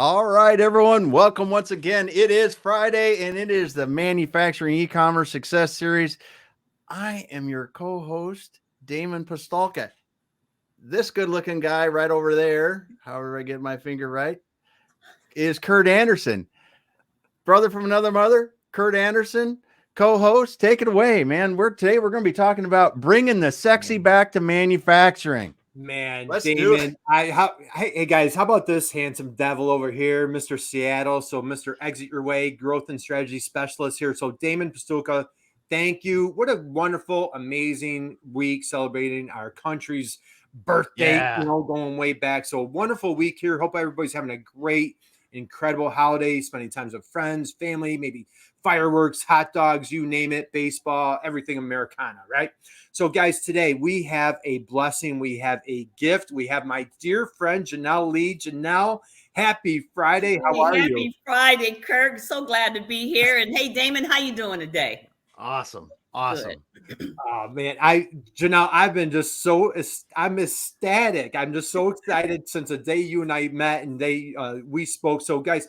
All right, everyone. Welcome once again. It is Friday and it is the Manufacturing E-commerce Success Series. I am your co-host, Damon Postolka. This good-looking guy right over there, however I get my finger right, is Kurt Anderson. Brother from another mother, Kurt Anderson, co-host. Take it away, man. Today we're going to be talking about bringing the sexy back to manufacturing. Man, Let's do Damon, hey guys, how about this handsome devil over here, Mr. Seattle? So, Mr. Exit Your Way, Growth and Strategy Specialist here. So, Damon Pastulka, thank you. What a wonderful, amazing week celebrating our country's birthday, going way back. So, wonderful week here. Hope everybody's having a great, incredible holiday, spending times with friends, family, maybe fireworks, hot dogs, you name it, baseball, everything Americana, right? So, guys, today we have a blessing. We have a gift. We have my dear friend, Janelle Lee. Janelle, happy Friday. How are you? Happy Friday, Kirk. So glad to be here. And hey, Damon, how you doing today? Awesome. Oh man, Janelle, I've been just I'm ecstatic. I'm just so excited since the day you and I met and we spoke. So, guys,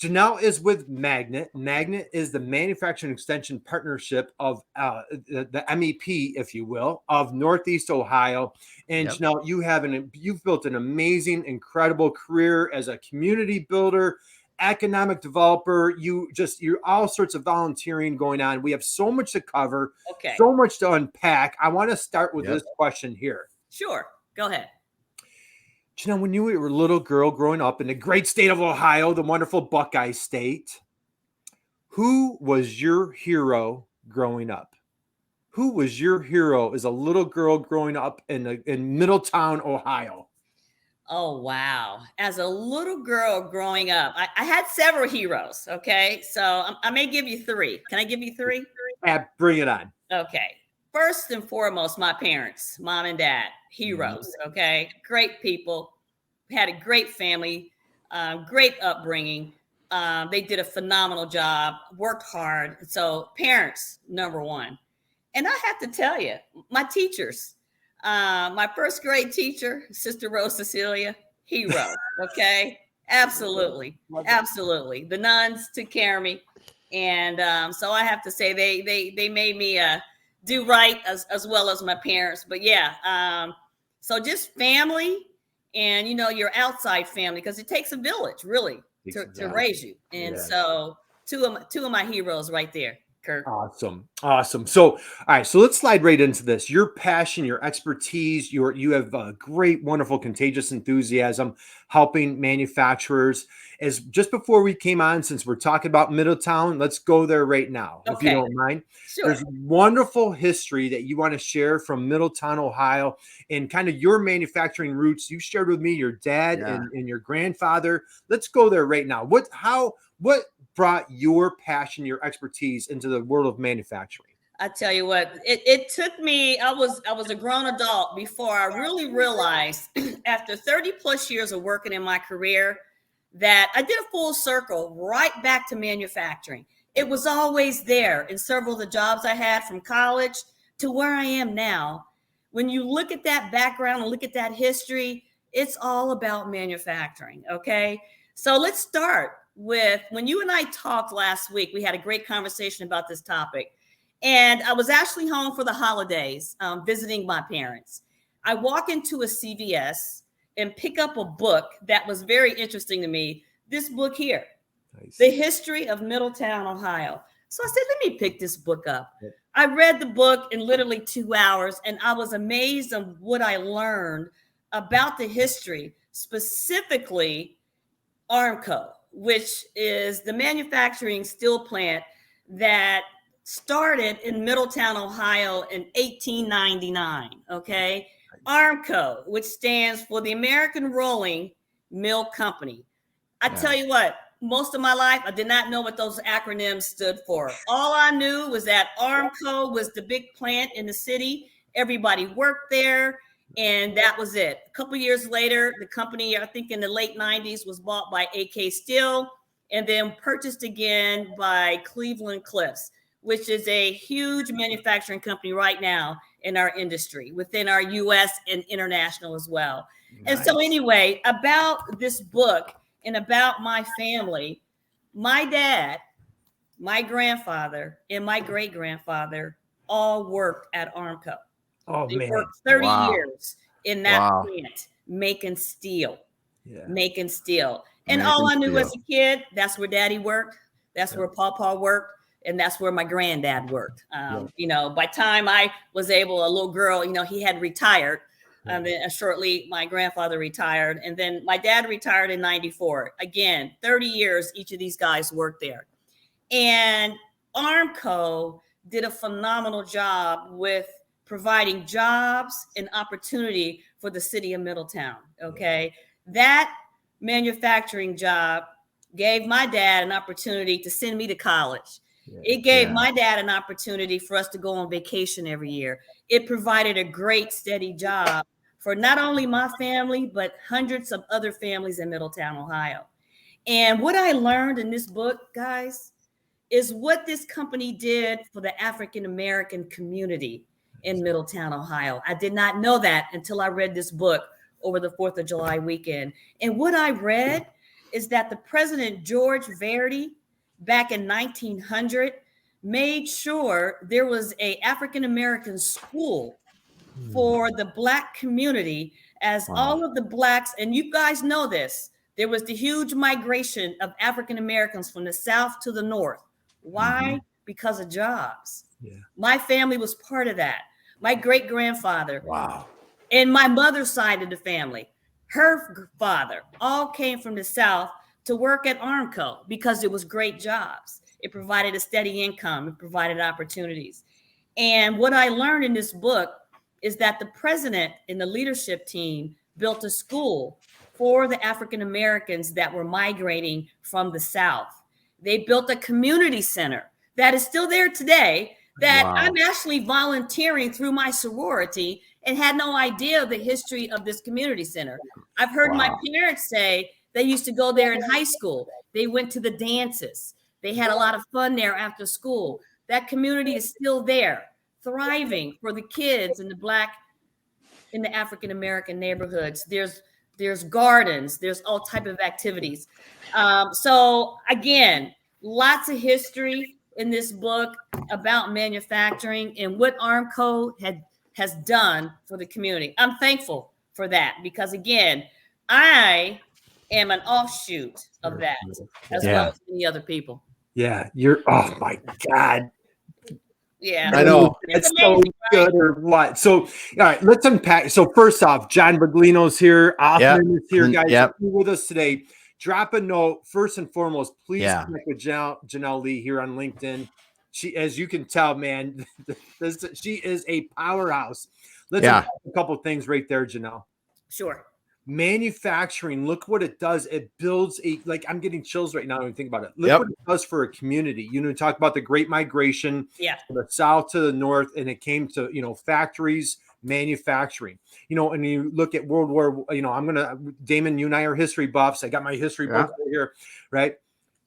Janelle is with Magnet. Magnet is the manufacturing extension partnership of the MEP, if you will, of Northeast Ohio. And yep. Janelle, you've built an amazing, incredible career as a community builder, economic developer. You're all sorts of volunteering going on. We have so much to cover, so much to unpack. I want to start with this question here. Sure, go ahead. Janelle, when you were a little girl growing up in the great state of Ohio, the wonderful Buckeye State, who was your hero growing up? Who was your hero as a little girl growing up in Middletown, Ohio? Oh, wow. As a little girl growing up, I had several heroes, okay? So I may give you three. Can I give you three? Yeah, bring it on. Okay. First and foremost, my parents, mom and dad, heroes, okay? Great people, had a great family, great upbringing. They did a phenomenal job, worked hard. So parents, number one. And I have to tell you, my teachers, my first grade teacher, Sister Rose Cecilia, hero, okay? Absolutely. The nuns took care of me. And so I have to say they made me do right as well as my parents. But yeah, so just family and, your outside family, because it takes a village really to raise you. And so two of my heroes right there, Kirk. Awesome. So, all right. So let's slide right into this. Your passion, your expertise, you have a great, wonderful, contagious enthusiasm helping manufacturers. As just before we came on, since we're talking about Middletown, let's go there right now, if you don't mind. Sure. There's wonderful history that you want to share from Middletown, Ohio, and kind of your manufacturing roots. You shared with me your dad and your grandfather. Let's go there right now. What brought your passion, your expertise into the world of manufacturing? I tell you what, it took me, I was a grown adult before I really realized after 30 plus years of working in my career that I did a full circle right back to manufacturing. It was always there in several of the jobs I had from college to where I am now. When you look at that background and look at that history, it's all about manufacturing, okay? So let's start with when you and I talked last week. We had a great conversation about this topic. And I was actually home for the holidays, visiting my parents. I walk into a CVS and pick up a book that was very interesting to me. This book here, The History of Middletown, Ohio. So I said, let me pick this book up. I read the book in literally 2 hours, and I was amazed at what I learned about the history, specifically Armco, which is the manufacturing steel plant that started in Middletown, Ohio in 1899, okay? Armco, which stands for the American Rolling Mill Company. I tell you what, most of my life, I did not know what those acronyms stood for. All I knew was that Armco was the big plant in the city. Everybody worked there, and that was it. A couple years later, the company, I think in the late 90s, was bought by AK Steel and then purchased again by Cleveland Cliffs, which is a huge manufacturing company right now in our industry, within our US and international as well. Nice. And so anyway, about this book, and about my family, my dad, my grandfather, and my great-grandfather all worked at Armco. Oh, They man. worked 30 Wow. years in that Wow. plant making steel. Yeah. Making steel. And Making all I knew steel. as a kid, that's where daddy worked. That's where Pawpaw worked. And that's where my granddad worked. You know, by time I was able, a little girl, you know, he had retired. And then shortly, my grandfather retired. And then my dad retired in 94. Again, 30 years, each of these guys worked there. And Armco did a phenomenal job with providing jobs and opportunity for the city of Middletown. Okay. That manufacturing job gave my dad an opportunity to send me to college. It gave my dad an opportunity for us to go on vacation every year. It provided a great, steady job for not only my family, but hundreds of other families in Middletown, Ohio. And what I learned in this book, guys, is what this company did for the African-American community in Middletown, Ohio. I did not know that until I read this book over the 4th of July weekend. And what I read is that the President George Verdi, back in 1900, made sure there was a African-American school for the Black community, as all of the Blacks, and you guys know this, there was the huge migration of African-Americans from the South to the North. Why? Because of jobs. My family was part of that. My great-grandfather, and my mother's side of the family, her father, all came from the South to work at Armco because it was great jobs. It provided a steady income. It provided opportunities. And what I learned in this book is that the president and the leadership team built a school for the African Americans that were migrating from the South. They built a community center that is still there today, that I'm actually volunteering through my sorority and had no idea the history of this community center. I've heard my parents say they used to go there in high school. They went to the dances. They had a lot of fun there after school. That community is still there, thriving for the kids in the Black, in the African-American neighborhoods. There's gardens, there's all type of activities. So again, lots of history in this book about manufacturing and what Armco has done for the community. I'm thankful for that because again, I am an offshoot of that as well as many other people. Yeah, oh my God. Yeah, I know. It's so good or what? So, all right, let's unpack. So, first off, John Baglino's here. Othman is here, guys. If you're with us today, drop a note. First and foremost, please connect with Janelle Lee here on LinkedIn. She, as you can tell, man, she is a powerhouse. Let's unpack a couple things right there, Janelle. Sure. Manufacturing, look what it does. It builds like I'm getting chills right now when you think about it. Look what it does for a community. You know, talk about the Great Migration from the South to the North, and it came to, you know, factories, manufacturing. You know, and you look at World War, you know, Damon, you and I are history buffs. I got my history book over here, right?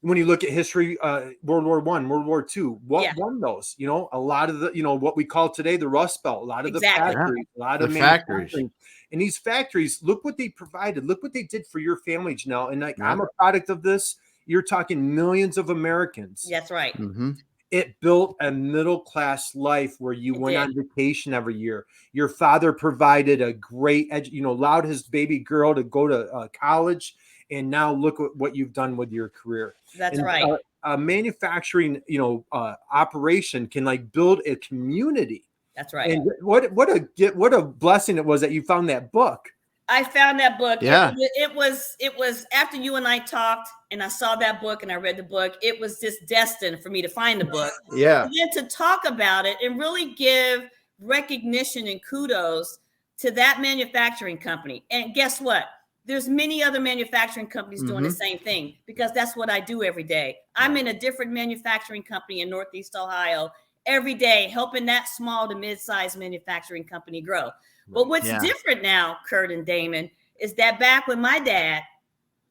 When you look at history, World War I, World War II, what won those? You know, a lot of the, you know, what we call today the Rust Belt, a lot of the factories, a lot of manufacturing. And these factories, look what they provided. Look what they did for your family, Janelle. And like, I'm a product of this. You're talking millions of Americans. That's right. It built a middle-class life where you went on vacation every year. Your father provided a great, you know, allowed his baby girl to go to college. And now look at what you've done with your career. That's right. A manufacturing, you know, operation can like build a community. That's right. And what a blessing it was that you found that book. I found that book. Yeah. It was after you and I talked and I saw that book and I read the book. It was just destined for me to find the book. And then to talk about it and really give recognition and kudos to that manufacturing company. And guess what? There's many other manufacturing companies doing the same thing because that's what I do every day. I'm in a different manufacturing company in Northeast Ohio every day, helping that small to mid-sized manufacturing company grow. But what's different now, Kurt and Damon, is that back when my dad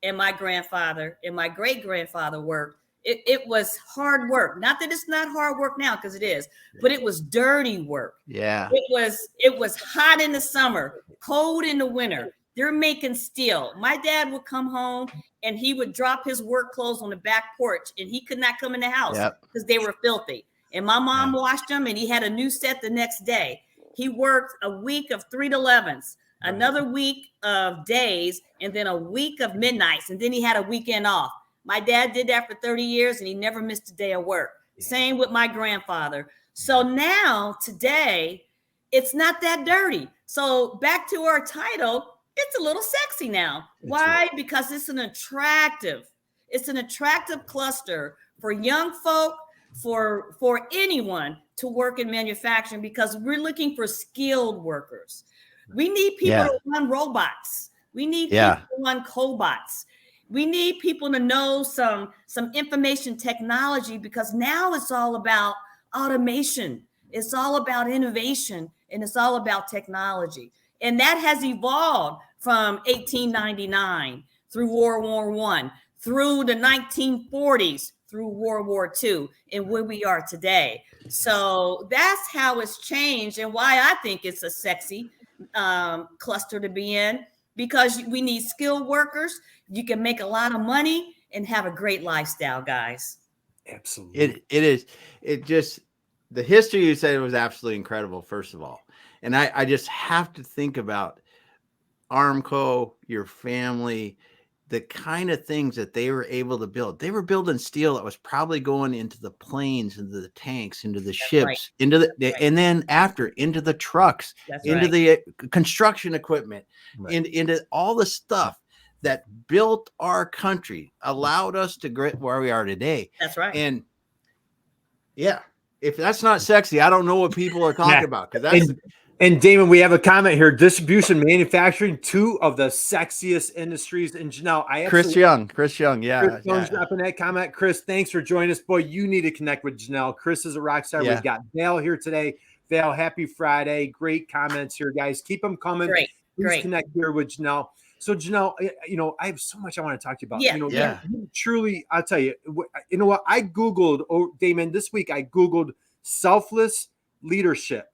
and my grandfather and my great-grandfather worked, it was hard work. Not that it's not hard work now, because it is, but it was dirty work. It was hot in the summer, cold in the winter. They're making steel. My dad would come home and he would drop his work clothes on the back porch, and he could not come in the house because they were filthy. And my mom washed them, and he had a new set the next day. He worked a week of 3 to 11s, another week of days, and then a week of midnights, and then he had a weekend off. My dad did that for 30 years, and he never missed a day of work. Same with my grandfather. So now, today, it's not that dirty. So back to our title, it's a little sexy now. Why? Because it's an attractive cluster for young folk, for anyone to work in manufacturing, because we're looking for skilled workers. We need people to run robots. We need people to run cobots. We need people to know some information technology, because now it's all about automation. It's all about innovation, and it's all about technology. And that has evolved from 1899 through World War I, through the 1940s, through World War II, and where we are today. So that's how it's changed, and why I think it's a sexy cluster to be in, because we need skilled workers. You can make a lot of money and have a great lifestyle, guys. Absolutely. It is. It just, the history you said was absolutely incredible, first of all. And I just have to think about Armco, your family, the kind of things that they were able to build. They were building steel that was probably going into the planes, into the tanks, into the ships, into the, and then after into the trucks, into the construction equipment, into all the stuff that built our country, allowed us to get where we are today. That's right. And if that's not sexy, I don't know what people are talking about. Because that's and Damon, we have a comment here: distribution, manufacturing, 2 of the sexiest industries. And Janelle, Chris Young, Chris Young's dropping that comment. Chris, thanks for joining us. Boy, you need to connect with Janelle. Chris is a rock star. We've got Val here today. Val, happy Friday. Great comments here, guys. Keep them coming. Please connect here with Janelle. So Janelle, I have so much I want to talk to you about. You truly, I'll tell you, you know what? I Googled, Damon, this week I Googled selfless leadership.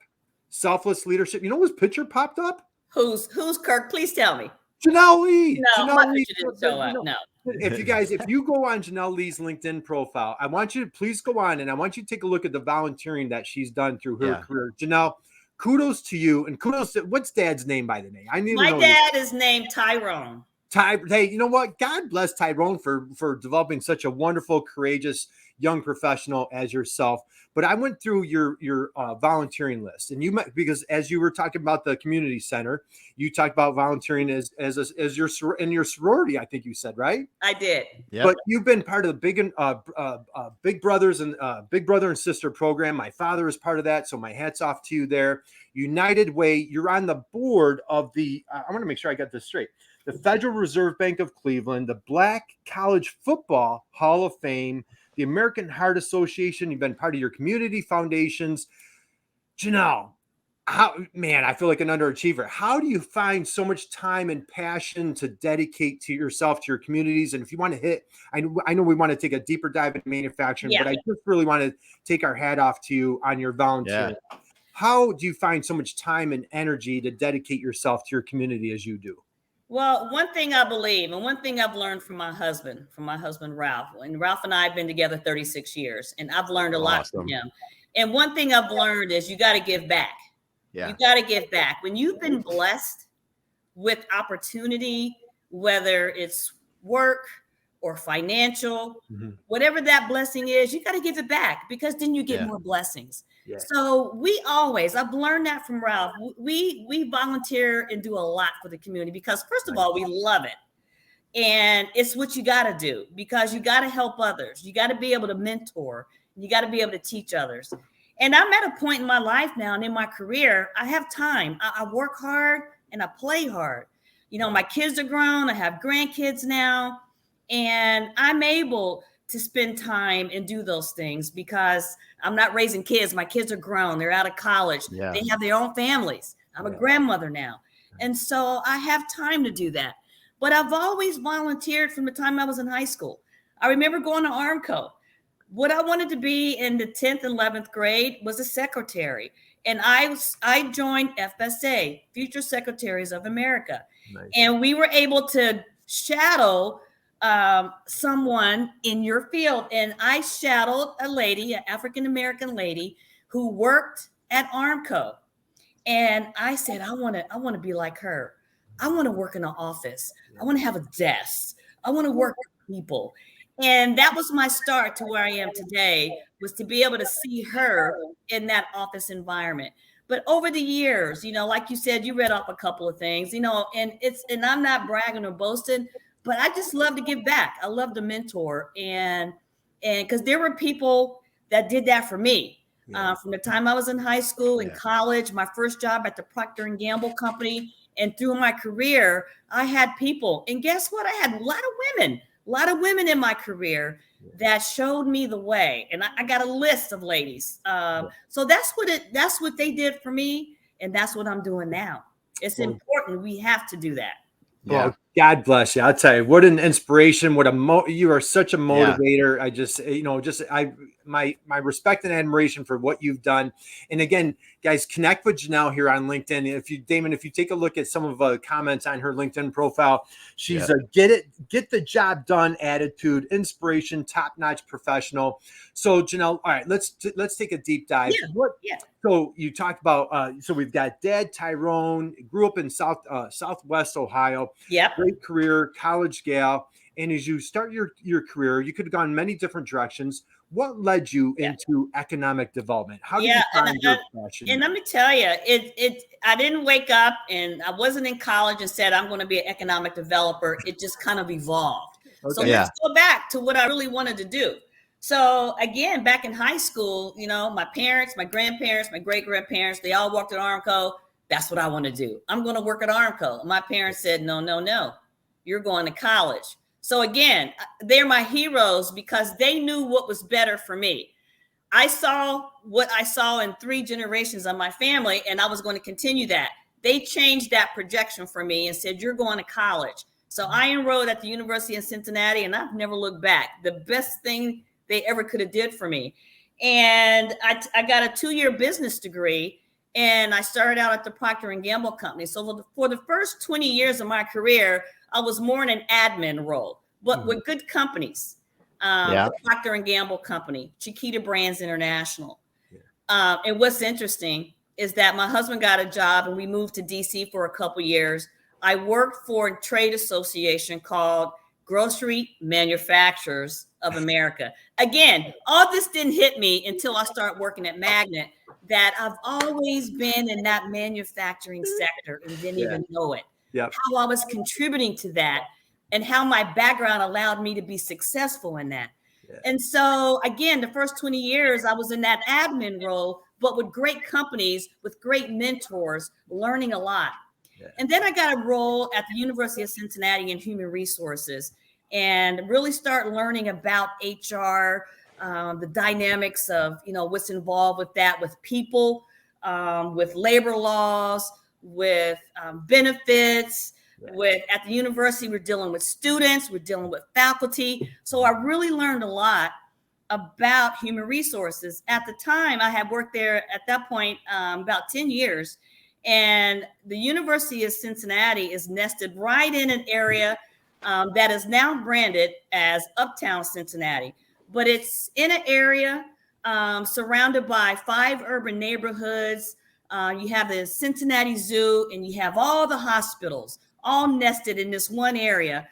Selfless leadership. You know whose picture popped up? Who's Kirk? Please tell me. Janelle Lee. No, Janelle my Lee. picture didn't show up. No. If you go on Janelle Lee's LinkedIn profile, I want you to please go on, and I want you to take a look at the volunteering that she's done through her career. Janelle, kudos to you, and kudos to, what's Dad's name, by the name? I need to know. My dad is named Tyrone. Hey, you know what? God bless Tyrone for developing such a wonderful, courageous young professional as yourself. But I went through your volunteering list, and you might, because as you were talking about the community center, you talked about volunteering as your in your sorority. I think you said, right? I did. Yep. But you've been part of the Big Brothers and Big Brother and Sister program. My father is part of that, so my hat's off to you there. United Way. You're on the board of the. I want to make sure I got this straight. The Federal Reserve Bank of Cleveland, the Black College Football Hall of Fame, the American Heart Association. You've been part of your community foundations. Janelle, I feel like an underachiever. How do you find so much time and passion to dedicate to yourself, to your communities? And if you want to hit, I know we want to take a deeper dive into manufacturing, but I just really want to take our hat off to you on your volunteering. Yeah. How do you find so much time and energy to dedicate yourself to your community as you do? Well, one thing I believe, and one thing I've learned from my husband Ralph, and Ralph and I have been together 36 years, and I've learned a lot from him. And one thing I've learned is you got to give back. Yeah. You got to give back. When you've been blessed with opportunity, whether it's work or financial, whatever that blessing is, you got to give it back, because then you get more blessings. Yeah. So I've learned that from Ralph. We volunteer and do a lot for the community, because first of all, we love it. And it's what you got to do, because you got to help others. You got to be able to mentor. You got to be able to teach others. And I'm at a point in my life now and in my career, I have time. I work hard and I play hard. My kids are grown. I have grandkids now, and I'm able to spend time and do those things, because I'm not raising kids. My kids are grown. They're out of college. Yeah. They have their own families. I'm a grandmother now. And so I have time to do that. But I've always volunteered from the time I was in high school. I remember going to Armco. What I wanted to be in the 10th and 11th grade was a secretary. And I joined FSA, Future Secretaries of America. Nice. And we were able to shadow someone in your field. And I shadowed a lady, an African-American lady who worked at Armco. And I said, I want to be like her. I want to work in an office. I want to have a desk. I want to work with people. And that was my start to where I am today, was to be able to see her in that office environment. But over the years, like you said, you read off a couple of things, and I'm not bragging or boasting, but I just love to give back. I love to mentor, and because there were people that did that for me. From the time I was in high school and college, my first job at the Procter & Gamble company, and through my career, I had people. And guess what? I had a lot of women in my career that showed me the way. And I got a list of ladies. So that's what they did for me. And that's what I'm doing now. It's important. We have to do that. Yeah. Well, God bless you. I'll tell you, what an inspiration. You are such a motivator. I just, my respect and admiration for what you've done. And again, guys, connect with Janelle here on LinkedIn. Damon, if you take a look at some of the comments on her LinkedIn profile, she's a get the job done attitude, inspiration, top-notch professional. So Janelle, all right, let's take a deep dive. So you talked about, so we've got Dad Tyrone, grew up in Southwest Ohio. Yeah. Great career, college gal. And as you start your career, you could have gone many different directions. What led you into economic development? How did you find your passion? And let me tell you, I didn't wake up and I wasn't in college and said, I'm going to be an economic developer. It just kind of evolved. Okay. So let's go back to what I really wanted to do. So again, back in high school, my parents, my grandparents, my great-grandparents, they all worked at Armco. That's what I want to do. I'm going to work at Armco. My parents said, no, you're going to college. So again, they're my heroes because they knew what was better for me. I saw what I saw in 3 generations of my family, and I was going to continue that. They changed that projection for me and said, you're going to college. So I enrolled at the University of Cincinnati, and I've never looked back. The best thing they ever could have did for me. And I got a 2-year business degree, and I started out at the Procter & Gamble company. So for the first 20 years of my career, I was more in an admin role, but with good companies. The Procter & Gamble company, Chiquita Brands International. And what's interesting is that my husband got a job and we moved to DC for a couple years. I worked for a trade association called Grocery Manufacturers of America. Again, all this didn't hit me until I started working at Magnet, that I've always been in that manufacturing sector and didn't even know it. How I was contributing to that and how my background allowed me to be successful in that. And so again, the first 20 years I was in that admin role, but with great companies, with great mentors, learning a lot. And then I got a role at the University of Cincinnati in human resources and really start learning about HR, the dynamics of, what's involved with that, with people, with labor laws, with benefits. At the university, we're dealing with students, we're dealing with faculty. So I really learned a lot about human resources. At the time, I had worked there at that point about 10 years. And the University of Cincinnati is nested right in an area that is now branded as Uptown Cincinnati. But it's in an area surrounded by 5 urban neighborhoods. You have the Cincinnati Zoo and you have all the hospitals, all nested in this one area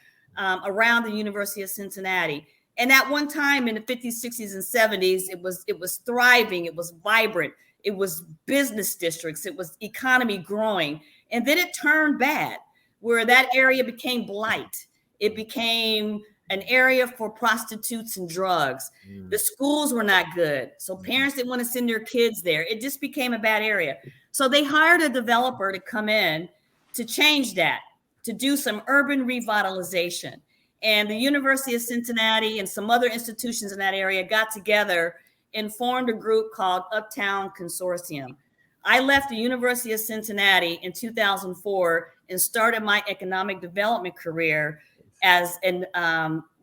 around the University of Cincinnati. And at one time in the 50s, 60s, and 70s, it was thriving. It was vibrant. It was business districts. It was economy growing. And then it turned bad, where that area became blight. It became an area for prostitutes and drugs. The schools were not good. So parents didn't want to send their kids there. It just became a bad area. So they hired a developer to come in to change that, to do some urban revitalization. And the University of Cincinnati and some other institutions in that area got together and formed a group called Uptown Consortium. I left the University of Cincinnati in 2004 and started my economic development career as in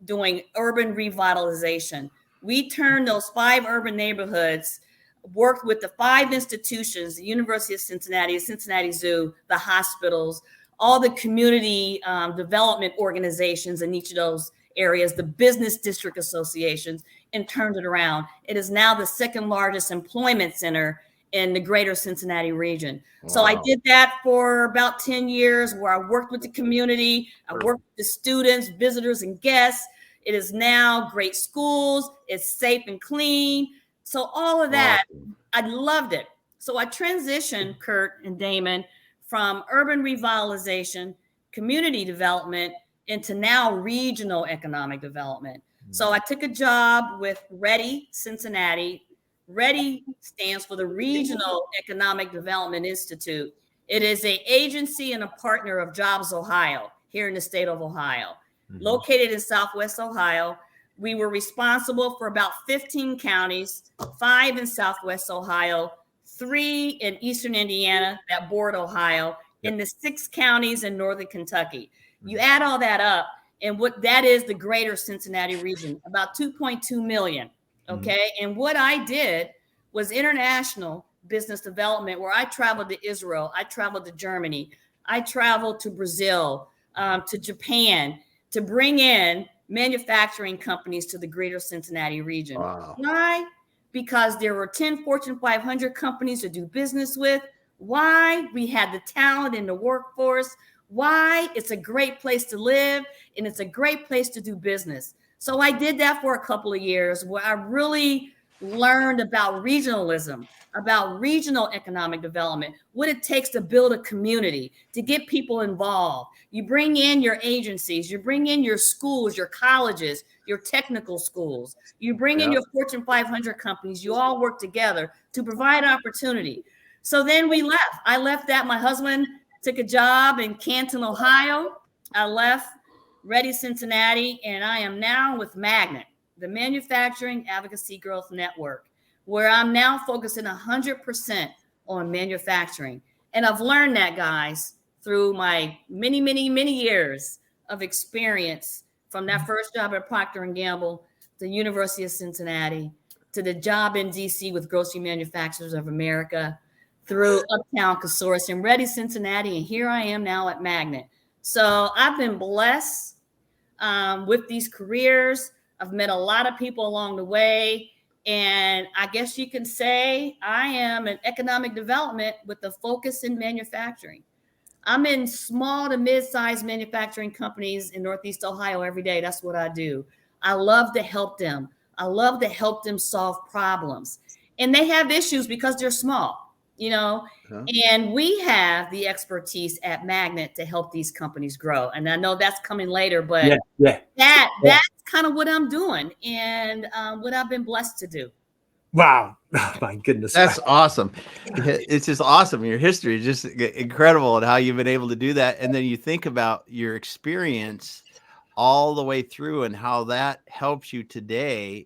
doing urban revitalization. We turned those 5 urban neighborhoods, worked with the 5 institutions, the University of Cincinnati, the Cincinnati Zoo, the hospitals, all the community development organizations in each of those areas, the business district associations, and turned it around. It is now the second largest employment center in the greater Cincinnati region. Wow. So I did that for about 10 years, where I worked with the community. I worked with the students, visitors, and guests. It is now great schools. It's safe and clean. So all of that, Awesome. I loved it. So I transitioned, Kurt and Damon, from urban revitalization, community development, into now regional economic development. So I took a job with Ready Cincinnati. Ready stands for the Regional Economic Development Institute. It is an agency and a partner of Jobs Ohio here in the state of Ohio, located in Southwest Ohio. We were responsible for about 15 counties, 5 in Southwest Ohio, 3 in Eastern Indiana that border Ohio, and the 6 counties in Northern Kentucky. You add all that up, and what that is the greater Cincinnati region, about 2.2 million. Okay. And what I did was international business development, where I traveled to Israel, I traveled to Germany, I traveled to Brazil, to Japan, to bring in manufacturing companies to the greater Cincinnati region. Wow. Why? Because there were 10 Fortune 500 companies to do business with. Why? We had the talent in the workforce. Why? It's a great place to live, and it's a great place to do business. So I did that for a couple of years, where I really learned about regionalism, about regional economic development, what it takes to build a community, to get people involved. You bring in your agencies, you bring in your schools, your colleges, your technical schools, you bring in your Fortune 500 companies, you all work together to provide opportunity. So then we left. I left that. My husband took a job in Canton, Ohio. I left Ready Cincinnati, and I am now with Magnet, the Manufacturing Advocacy Growth Network, where I'm now focusing 100% on manufacturing. And I've learned that, guys, through my many, many, many years of experience, from that first job at Procter & Gamble, the University of Cincinnati, to the job in DC with Grocery Manufacturers of America, through Uptown Consortium, Ready Cincinnati, and here I am now at Magnet. So I've been blessed with these careers. I've met a lot of people along the way. And I guess you can say I am in economic development with a focus in manufacturing. I'm in small to mid-sized manufacturing companies in Northeast Ohio every day. That's what I do. I love to help them. I love to help them solve problems. And they have issues because they're small, you know, and we have the expertise at Magnet to help these companies grow. And I know that's coming later, but that's kind of what I'm doing, and what I've been blessed to do. Wow. Oh, my goodness. That's awesome. It's just awesome. Your history is just incredible, and how you've been able to do that. And then you think about your experience all the way through, and how that helps you today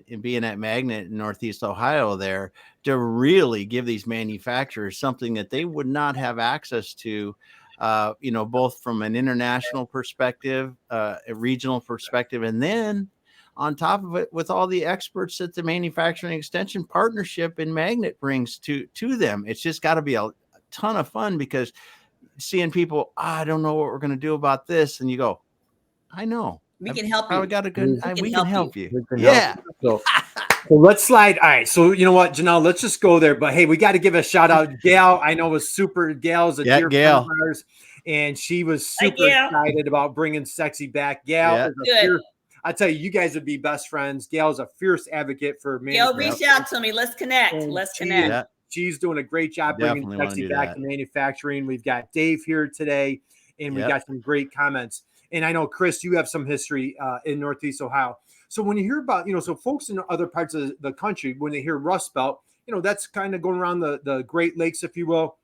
in being at Magnet in Northeast Ohio there, to really give these manufacturers something that they would not have access to, you know, both from an international perspective, a regional perspective, and then on top of it, with all the experts that the Manufacturing Extension Partnership in Magnet brings to them. It's just got to be a ton of fun, because seeing people, I don't know what we're going to do about this. And you go, I know. We can help you. We got a good, we can help you. Yeah. So let's slide. All right. So you know what, Janelle, let's just go there. But hey, we got to give a shout out. Gail, I know, was super. Gail's a dear friend of ours, and she was super excited about bringing Sexy back. Gail is a fierce, I tell you, you guys would be best friends. Gail's a fierce advocate for manufacturing. Gail, reach out to me. Let's connect. Let's connect. She's doing a great job bringing Sexy back to manufacturing. We've got Dave here today, and we got some great comments. And I know, Chris, you have some history in Northeast Ohio. So when you hear about, you know, so folks in other parts of the country, when they hear Rust Belt, you know, that's kind of going around the Great Lakes, if you will.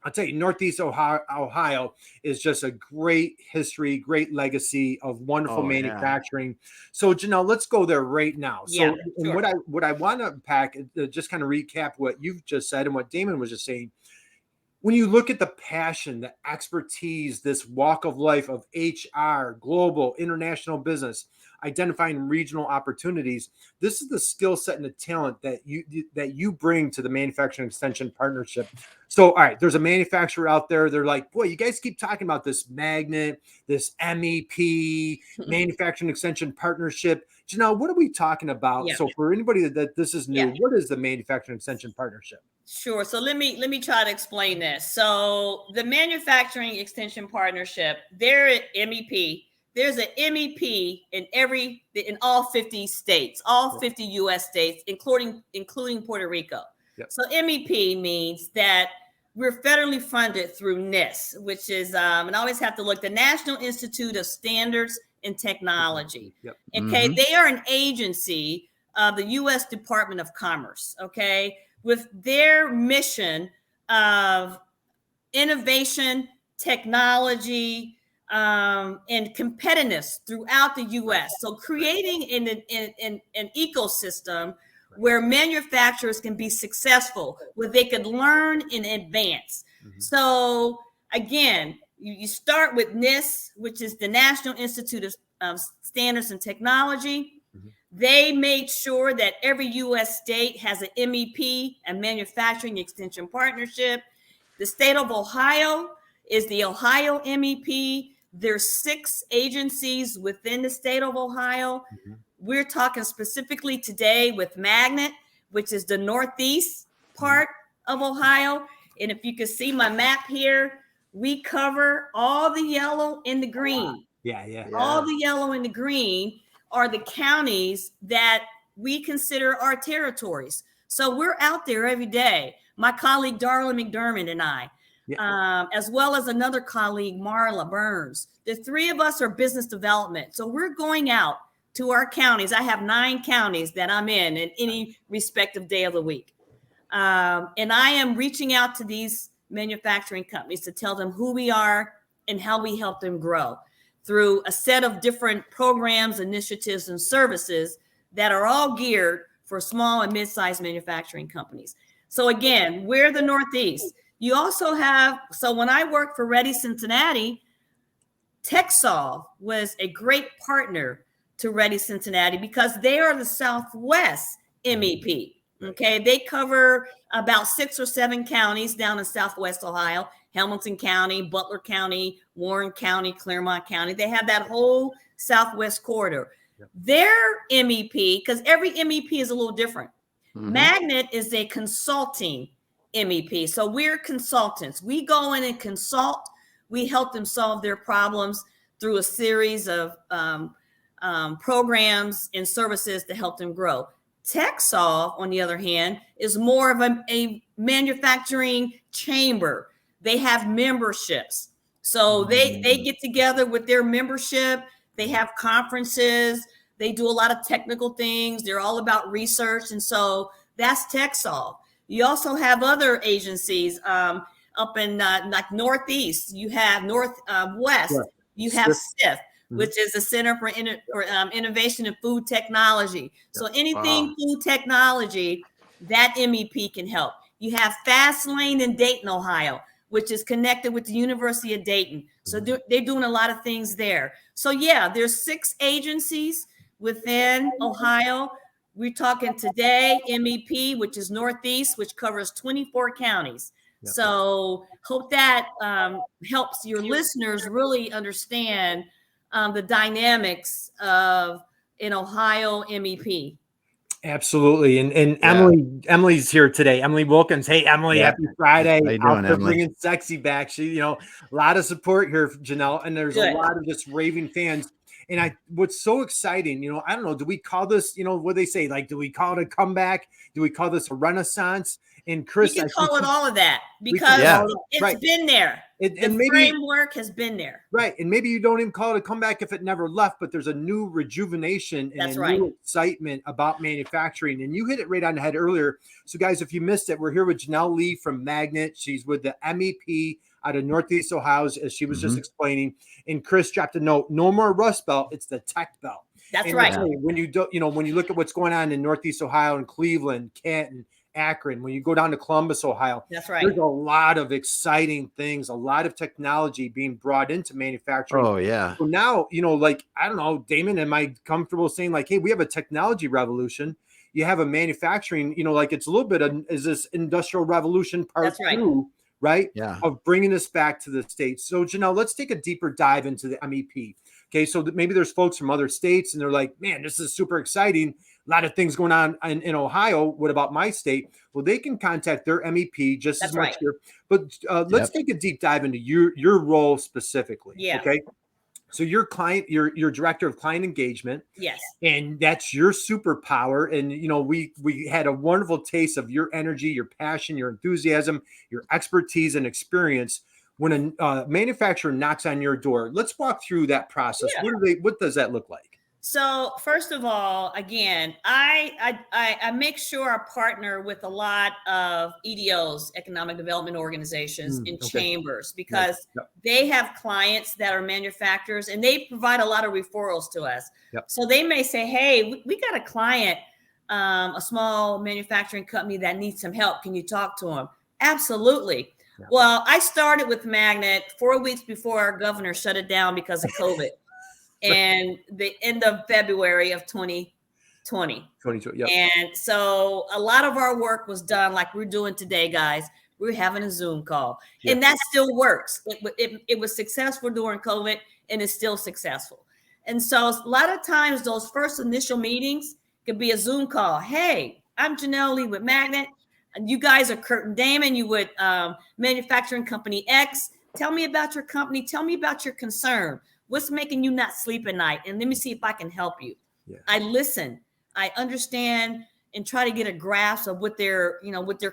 I'll tell you, Northeast Ohio is just a great history, great legacy of wonderful manufacturing. So, Janelle, let's go there right now. So, what I want to unpack, just kind of recap what you've just said and what Damon was just saying. When you look at the passion, the expertise, this walk of life of HR, global, international business, identifying regional opportunities. This is the skill set and the talent that you bring to the manufacturing extension partnership. So, all right, there's a manufacturer out there. They're like, boy, you guys keep talking about this magnet, this MEP, manufacturing extension partnership. Janelle, what are we talking about? Yeah. So for anybody that this is new, Yeah. what is the manufacturing extension partnership? Sure. So let me try to explain this. So the manufacturing extension partnership, they're at MEP. There's an MEP in all 50 states, all 50 U.S. states, including Puerto Rico. Yep. So MEP means that we're federally funded through NIST, which is and I always have to look, the National Institute of Standards and Technology. Yep. Okay, they are an agency of the U.S. Department of Commerce. Okay, with their mission of innovation, technology, and competitiveness throughout the U.S. So creating an ecosystem where manufacturers can be successful, where they could learn in advance. So again, you start with NIST, which is the National Institute of Standards and Technology. They made sure that every U.S. state has an MEP, a manufacturing extension partnership. The state of Ohio is the Ohio MEP. There's 6 agencies within the state of Ohio. We're talking specifically today with Magnet, which is the Northeast part of Ohio. And if you can see my map here, we cover all the yellow and the green. Yeah. All the yellow and the green are the counties that we consider our territories. So we're out there every day. My colleague, Darla McDermott, and I, as well as another colleague, Marla Burns. The 3 of us are business development. So we're going out to our counties. I have 9 counties that I'm in any respective day of the week. And I am reaching out to these manufacturing companies to tell them who we are and how we help them grow through a set of different programs, initiatives, and services that are all geared for small and mid-sized manufacturing companies. So again, we're the Northeast. You also have, so when I worked for Ready Cincinnati, TechSolve was a great partner to Ready Cincinnati because they are the Southwest MEP. Okay, they cover about 6 or 7 counties down in Southwest Ohio. Hamilton County, Butler County, Warren County, Claremont County. They have that whole Southwest corridor. Their MEP, because every MEP is a little different. Magnet is a consulting MEP. So we're consultants. We go in and consult. We help them solve their problems through a series of programs and services to help them grow. TechSolve, on the other hand, is more of a manufacturing chamber. They have memberships. So they get together with their membership. They have conferences. They do a lot of technical things. They're all about research. And so that's TechSolve. You also have other agencies up in like Northeast. You have Northwest. You have SIF, which is the Center for Innovation in Food Technology. So anything food technology, that MEP can help. You have Fastlane in Dayton, Ohio, which is connected with the University of Dayton. So they're doing a lot of things there. So yeah, there's 6 agencies within Ohio. We're talking today, MEP, which is Northeast, which covers 24 counties. So hope that helps your listeners really understand the dynamics of an Ohio MEP. Absolutely. And Emily's here today. Emily Wilkins. Hey, Emily, happy Friday. How you doing, Emily? Bringing sexy back. She, a lot of support here, Janelle, and there's a lot of just raving fans. And what's so exciting, I don't know, do we call this, what they say? Like, do we call it a comeback? Do we call this a renaissance? And Chris, we can call it all of that because it's been there. And the framework has been there. Right. And maybe you don't even call it a comeback if it never left, but there's a new rejuvenation and new excitement about manufacturing. And you hit it right on the head earlier. So guys, if you missed it, we're here with Janelle Lee from Magnet. She's with the MEP out of Northeast Ohio, as she was just explaining. And Chris dropped a note, no more Rust Belt, it's the Tech Belt. That's right. When you do, when you look at what's going on in Northeast Ohio and Cleveland, Canton, Akron, when you go down to Columbus, Ohio, That's right. there's a lot of exciting things, a lot of technology being brought into manufacturing. Oh, yeah. So now, like, I don't know, Damon, am I comfortable saying like, hey, we have a technology revolution? You have a manufacturing, like it's a little bit of, is this industrial revolution part That's right. 2, right? Yeah. Of bringing this back to the States. So Janelle, let's take a deeper dive into the MEP. Okay. So maybe there's folks from other states and they're like, man, this is super exciting. A lot of things going on in Ohio. What about my state? Well, they can contact their MEP just That's as much right. here. But let's take a deep dive into your role specifically. Yeah. Okay. So your client, your director of client engagement. Yes. And that's your superpower. And, we had a wonderful taste of your energy, your passion, your enthusiasm, your expertise and experience when a manufacturer knocks on your door. Let's walk through that process. Yeah. What does that look like? So first of all, again, I make sure I partner with a lot of EDOs, economic development organizations, and chambers, because they have clients that are manufacturers and they provide a lot of referrals to us. Yep. So they may say, hey, we got a client, a small manufacturing company that needs some help. Can you talk to them? Absolutely. Yeah. Well, I started with Magnet 4 weeks before our governor shut it down because of COVID. And the end of February of 2020. Yep. And so a lot of our work was done like we're doing today, guys. We're having a Zoom call. Yep. And that still works. It was successful during COVID and it's still successful. And so a lot of times those first initial meetings could be a Zoom call. Hey, I'm Janelle Lee with Magnet. You guys are Kurt and Damon. You with manufacturing company X. Tell me about your company. Tell me about your concern. What's making you not sleep at night? And let me see if I can help you. Yeah. I listen, I understand, and try to get a grasp of what their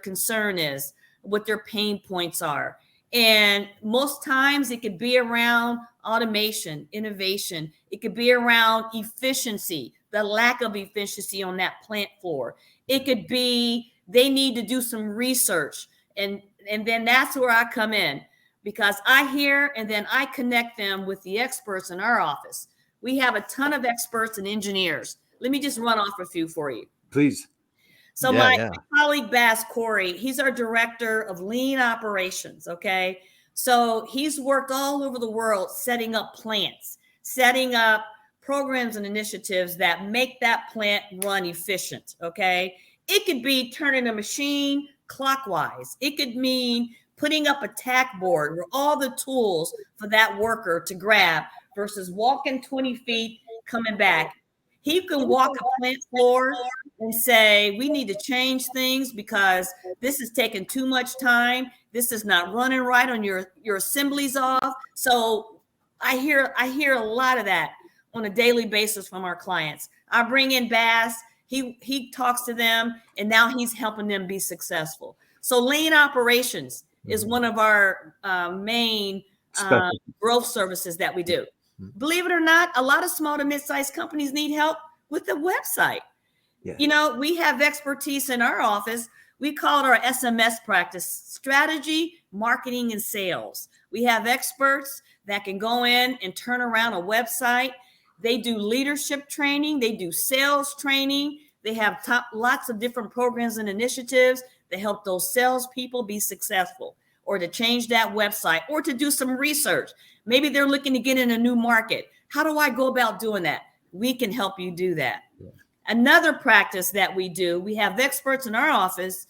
concern is, what their pain points are. And most times it could be around automation, innovation. It could be around efficiency, the lack of efficiency on that plant floor. It could be they need to do some research. And then that's where I come in. Because I hear and then I connect them with the experts in our office. We have a ton of experts and engineers. Let me just run off a few for you. Please. So my colleague Bass Corey, he's our director of lean operations. Okay. So he's worked all over the world setting up plants, setting up programs and initiatives that make that plant run efficient. Okay. It could be turning a machine clockwise. It could mean putting up a tack board where all the tools for that worker to grab versus walking 20 feet, coming back. He can walk a plant floor and say, we need to change things because this is taking too much time. This is not running right on your assemblies off. So I hear a lot of that on a daily basis from our clients. I bring in Bass. He talks to them and now he's helping them be successful. So lean operations is one of our main growth services that we do. Believe it or not, a lot of small to mid-sized companies need help with the website. Yeah. We have expertise in our office. We call it our SMS practice, strategy, marketing, and sales. We have experts that can go in and turn around a website. They do leadership training. They do sales training. They have lots of different programs and initiatives to help those salespeople be successful, or to change that website, or to do some research. Maybe they're looking to get in a new market. How do I go about doing that? We can help you do that. Yeah. Another practice that we do, we have experts in our office.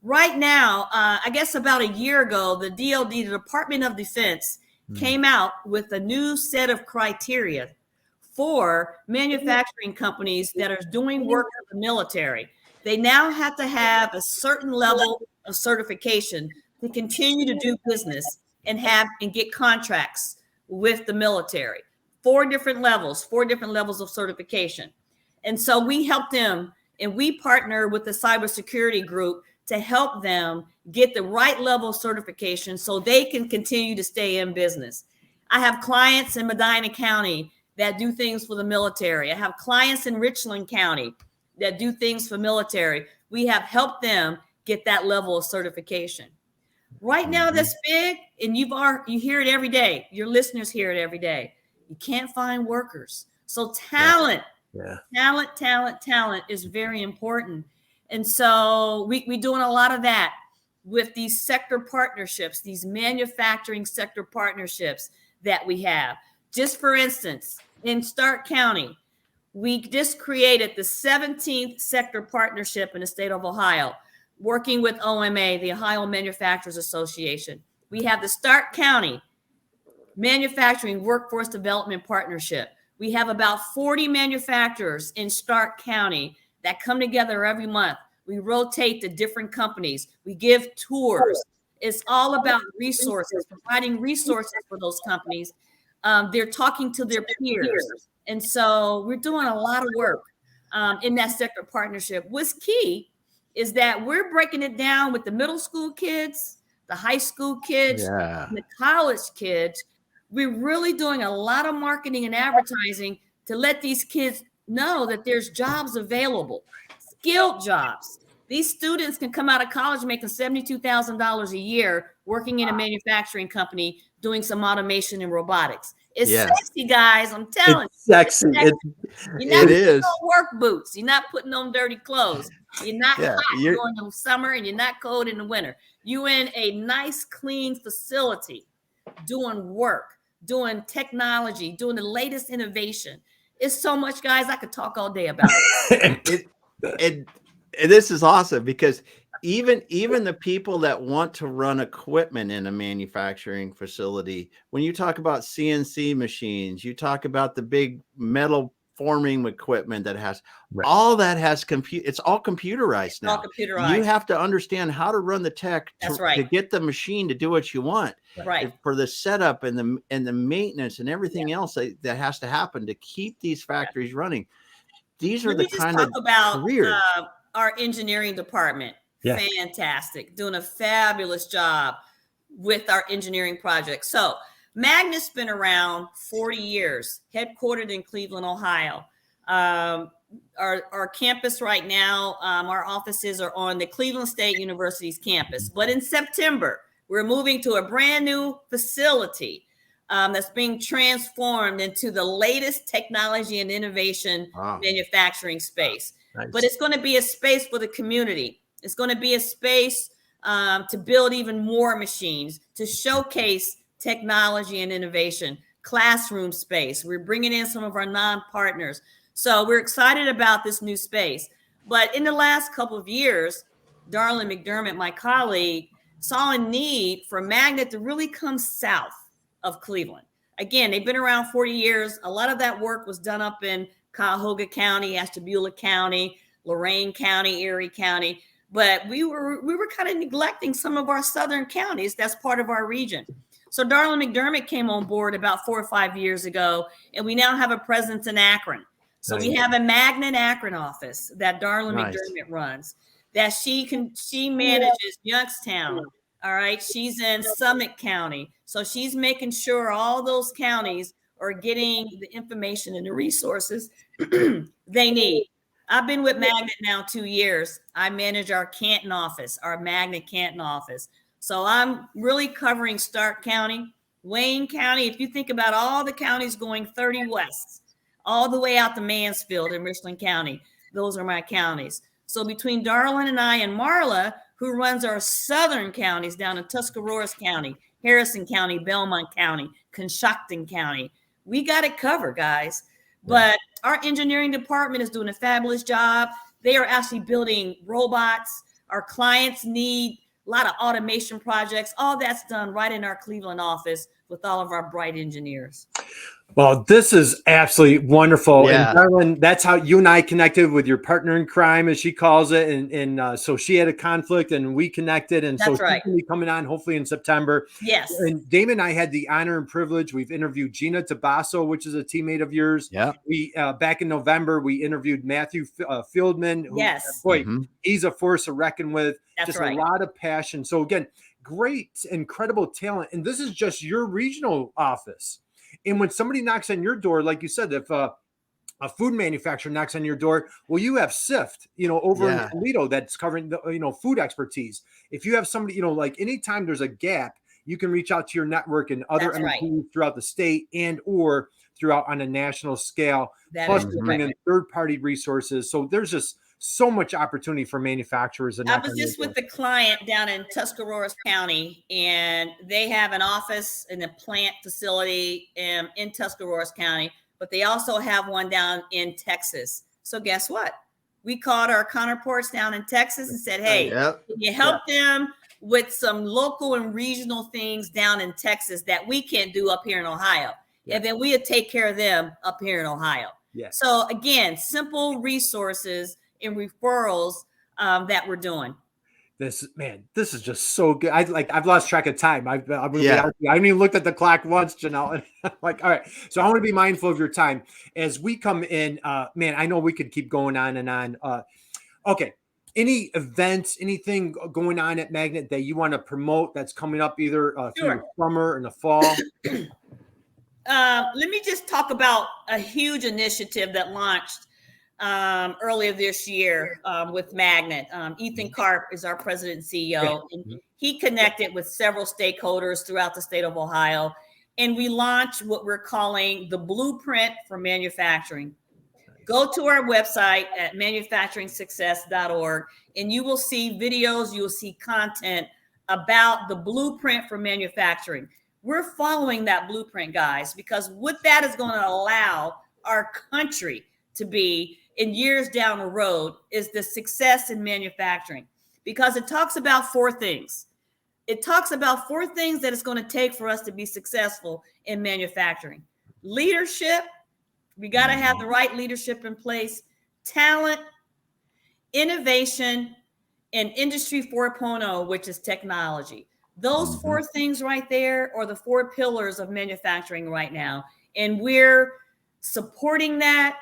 Right now, I guess about a year ago, the DoD, the Department of Defense, came out with a new set of criteria for manufacturing companies that are doing work for the military. They now have to have a certain level of certification to continue to do business and get contracts with the military. 4 different levels of certification. And so we help them, and we partner with the cybersecurity group to help them get the right level of certification so they can continue to stay in business. I have clients in Medina County that do things for the military. I have clients in Richland County that do things for military. We have helped them get that level of certification. Right now, that's big, and you hear it every day. Your listeners hear it every day. You can't find workers. So talent is very important. And so we're doing a lot of that with these sector partnerships, these manufacturing sector partnerships that we have. Just for instance, in Stark County, we just created the 17th sector partnership in the state of Ohio, working with OMA, the Ohio Manufacturers Association. We have the Stark County Manufacturing Workforce Development Partnership. We have about 40 manufacturers in Stark County that come together every month. We rotate to different companies. We give tours. It's all about resources, providing resources for those companies. They're talking to their peers. And so we're doing a lot of work in that sector partnership. What's key is that we're breaking it down with the middle school kids, the high school kids, and the college kids. We're really doing a lot of marketing and advertising to let these kids know that there's jobs available, skilled jobs. These students can come out of college making $72,000 a year working in a manufacturing company doing some automation and robotics. It's sexy, guys. I'm telling you. Sexy. You're not putting on work boots. You're not putting on dirty clothes. You're not hot during the summer and you're not cold in the winter. You're in a nice, clean facility doing work, doing technology, doing the latest innovation. It's so much, guys. I could talk all day about it. And this is awesome because even the people that want to run equipment in a manufacturing facility, when you talk about CNC machines, you talk about the big metal forming equipment that has all that has it's all computerized now. All computerized. You have to understand how to run the tech to get the machine to do what you want. For the setup and the maintenance and everything else that has to happen to keep these factories running. These are the kind of careers. Our engineering department, fantastic, doing a fabulous job with our engineering projects. So Magnet's been around 40 years, headquartered in Cleveland, Ohio. Our campus right now, our offices are on the Cleveland State University's campus. But in September, we're moving to a brand new facility that's being transformed into the latest technology and innovation manufacturing space. Nice. But it's going to be a space for the community. It's going to be a space to build even more machines, to showcase technology and innovation, classroom space. We're bringing in some of our non-partners. So we're excited about this new space. But in the last couple of years, Darlene McDermott, my colleague, saw a need for Magnet to really come south of Cleveland. Again, they've been around 40 years. A lot of that work was done up in Cuyahoga County, Ashtabula County, Lorain County, Erie County. But we were kind of neglecting some of our southern counties. That's part of our region. So Darlene McDermott came on board about 4 or 5 years ago, and we now have a presence in Akron. So we have a Magnet Akron office that Darlene McDermott runs, that she manages Youngstown. All right. She's in Summit County. So she's making sure all those counties are getting the information and the resources they need. I've been with Magnet now 2 years. I manage our Canton office, our Magnet Canton office. So I'm really covering Stark County, Wayne County. If you think about all the counties going 30 west, all the way out to Mansfield in Richland County, those are my counties. So between Darlene and I and Marla, who runs our southern counties down in Tuscarawas County, Harrison County, Belmont County, Conshohocken County, we got it covered, guys. But our engineering department is doing a fabulous job. They are actually building robots. Our clients need a lot of automation projects. All that's done right in our Cleveland office with all of our bright engineers. Well, this is absolutely wonderful. Yeah. And Darlene, that's how you and I connected with your partner in crime, as she calls it. And so she had a conflict and we connected. And so she's going to be coming on hopefully in September. Yes. And Damon and I had the honor and privilege. We've interviewed Gina Tabasso, which is a teammate of yours. Yeah. We back in November, we interviewed Matthew Fieldman. Who, he's a force to reckon with. That's just a lot of passion. So again, great, incredible talent. And this is just your regional office. And when somebody knocks on your door, like you said, if a food manufacturer knocks on your door, well, you have SIFT, over in Toledo that's covering the, food expertise. If you have somebody, like anytime there's a gap, you can reach out to your network and other MPs throughout the state and or throughout on a national scale. Plus, you bring in third-party resources. So there's just so much opportunity for manufacturers. And I was just with the client down in Tuscarawas County, and they have an office in a plant facility in Tuscarawas County, but they also have one down in Texas. So guess what? We called our counterparts down in Texas and said, hey, can you help them with some local and regional things down in Texas that we can't do up here in Ohio? And then we'll take care of them up here in Ohio. So again, simple resources and referrals that we're doing. This is just so good. I've lost track of time. I haven't even looked at the clock once, Janelle. Like, all right. So I want to be mindful of your time as we come in. Man, I know we could keep going on and on. Okay. Any events, anything going on at Magnet that you want to promote that's coming up either through the summer and the fall? Let me just talk about a huge initiative that launched earlier this year with Magnet. Ethan Karp is our president and CEO, and he connected with several stakeholders throughout the state of Ohio. And we launched what we're calling the Blueprint for Manufacturing. Go to our website at manufacturingsuccess.org, and you will see videos, you will see content about the Blueprint for Manufacturing. We're following that blueprint, guys, because what that is going to allow our country to be in years down the road is the success in manufacturing, because it talks about four things. It talks about four things that it's going to take for us to be successful in manufacturing. Leadership, we got to have the right leadership in place. Talent, innovation, and Industry 4.0, which is technology. Those four things right there are the four pillars of manufacturing right now. And we're supporting that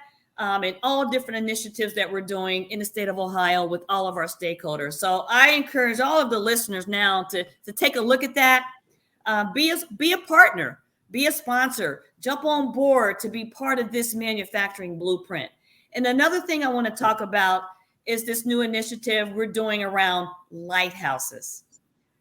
in all different initiatives that we're doing in the state of Ohio with all of our stakeholders. So I encourage all of the listeners now to take a look at that. Be a partner, be a sponsor, jump on board to be part of this manufacturing blueprint. And another thing I want to talk about is this new initiative we're doing around lighthouses.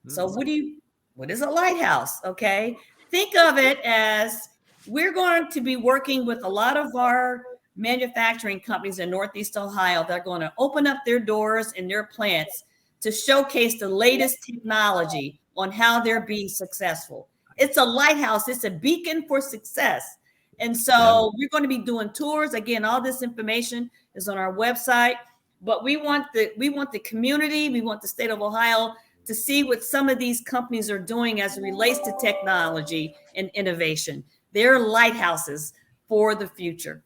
So what is a lighthouse? Okay. Think of it as we're going to be working with a lot of our manufacturing companies in Northeast Ohio that are going to open up their doors and their plants to showcase the latest technology on how they're being successful. It's a lighthouse. It's a beacon for success. And so we're going to be doing tours. Again, all this information is on our website, but we want the community, we want the state of Ohio to see what some of these companies are doing as it relates to technology and innovation. They're lighthouses for the future.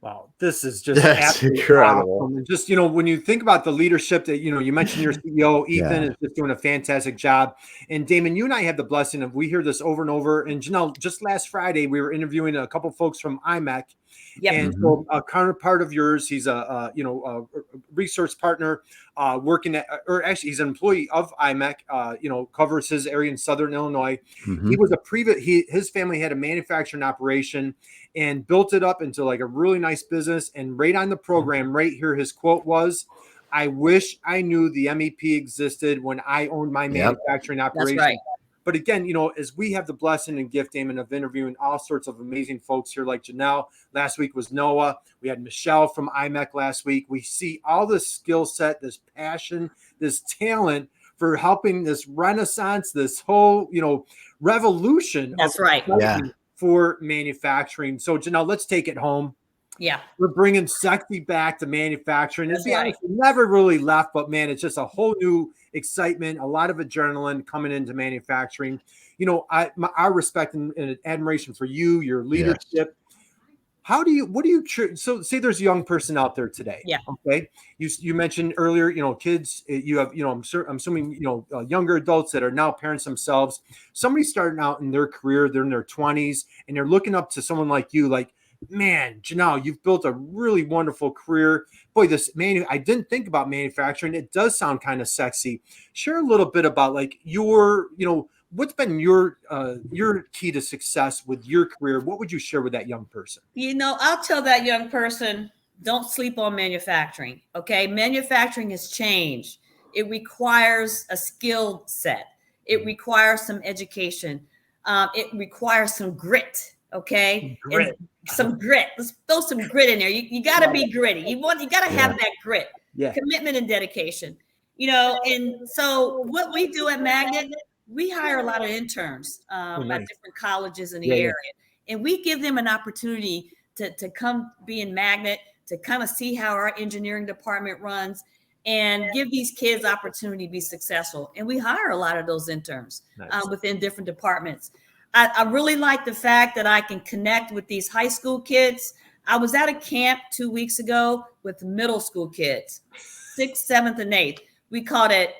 Wow, this is just that's incredible. Awesome. Just, when you think about the leadership that, you mentioned your CEO, Ethan is just doing a fantastic job. And Damon, you and I have the blessing of, we hear this over and over. And Janelle, just last Friday, we were interviewing a couple folks from IMEC. And so a counterpart of yours, he's a resource partner working at, or actually he's an employee of IMEC, covers his area in Southern Illinois. He was his family had a manufacturing operation and built it up into like a really nice business. And right on the program, right here, his quote was, "I wish I knew the MEP existed when I owned my manufacturing operation." That's right. But again, as we have the blessing and gift, Damon, of interviewing all sorts of amazing folks here, like Janelle. Last week was Noah. We had Michelle from IMEC last week. We see all this skill set, this passion, this talent for helping this renaissance, this whole, revolution. That's right. For manufacturing. So Janelle, let's take it home. Yeah. We're bringing sexy back to manufacturing. It's never really left, but man, it's just a whole new excitement, a lot of adrenaline coming into manufacturing. Our respect and admiration for you, your leadership. So say there's a young person out there today. Yeah. Okay. You mentioned earlier, kids, you have, I'm assuming, younger adults that are now parents themselves. Somebody starting out in their career, they're in their 20s and they're looking up to someone like you, like, man, Janelle, you've built a really wonderful career. Boy, I didn't think about manufacturing. It does sound kind of sexy. Share a little bit about like what's been your key to success with your career? What would you share with that young person? I'll tell that young person, don't sleep on manufacturing. Okay. Manufacturing has changed. It requires a skill set. It requires some education. It requires some grit. Okay. Some grit. Let's throw some grit in there. You got to be gritty. You got to have that grit. commitment and dedication. And so what we do at Magnet, we hire a lot of interns at different colleges in the area, and we give them an opportunity to come be in Magnet, to kind of see how our engineering department runs, and give these kids opportunity to be successful. And we hire a lot of those interns within different departments. I really like the fact that I can connect with these high school kids. I was at a camp 2 weeks ago with middle school kids, 6th, 7th, and 8th. We called it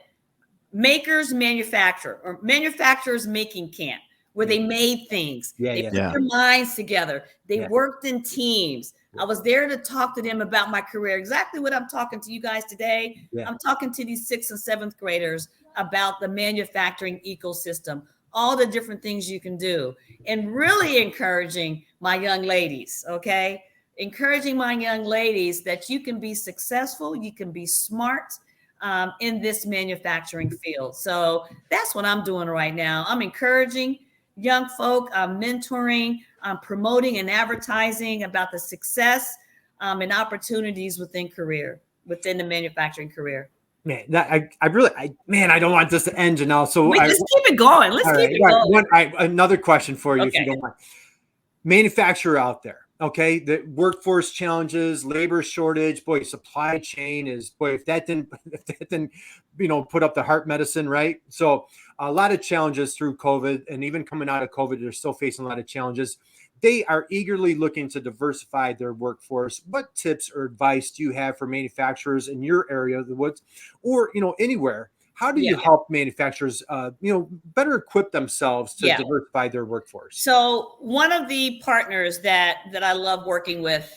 Makers Manufacture, or Manufacturers Making Camp, where they made things. They put their minds together. They worked in teams. I was there to talk to them about my career, exactly what I'm talking to you guys today. I'm talking to these 6th and 7th graders about the manufacturing ecosystem, all the different things you can do, and really encouraging my young ladies, okay? Encouraging my young ladies that you can be successful, you can be smart in this manufacturing field. So that's what I'm doing right now. I'm encouraging young folk, I'm mentoring, I'm promoting and advertising about the success and opportunities within the manufacturing career. Man, I don't want this to end, Janelle. So let's keep it going. Let's keep it going. Another question for you, if you don't mind. Manufacturer out there, okay? The workforce challenges, labor shortage, boy, supply chain is, boy, if that didn't, put up the heart medicine, right? So a lot of challenges through COVID, and even coming out of COVID, they're still facing a lot of challenges. They are eagerly looking to diversify their workforce. What tips or advice do you have for manufacturers in your area of the woods, or anywhere? How do you help manufacturers, better equip themselves to diversify their workforce? So one of the partners that I love working with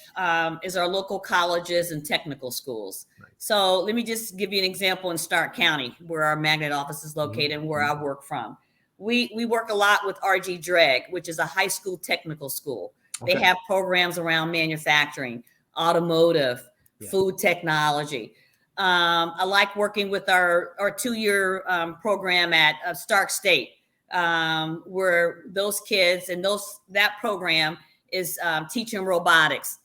is our local colleges and technical schools. Right. So let me just give you an example in Stark County, where our Magnet office is located and where I work from. We work a lot with RG Dreg, which is a high school technical school. Okay. They have programs around manufacturing, automotive, food technology. I like working with our 2-year program at Stark State, where those kids and that program is teaching robotics,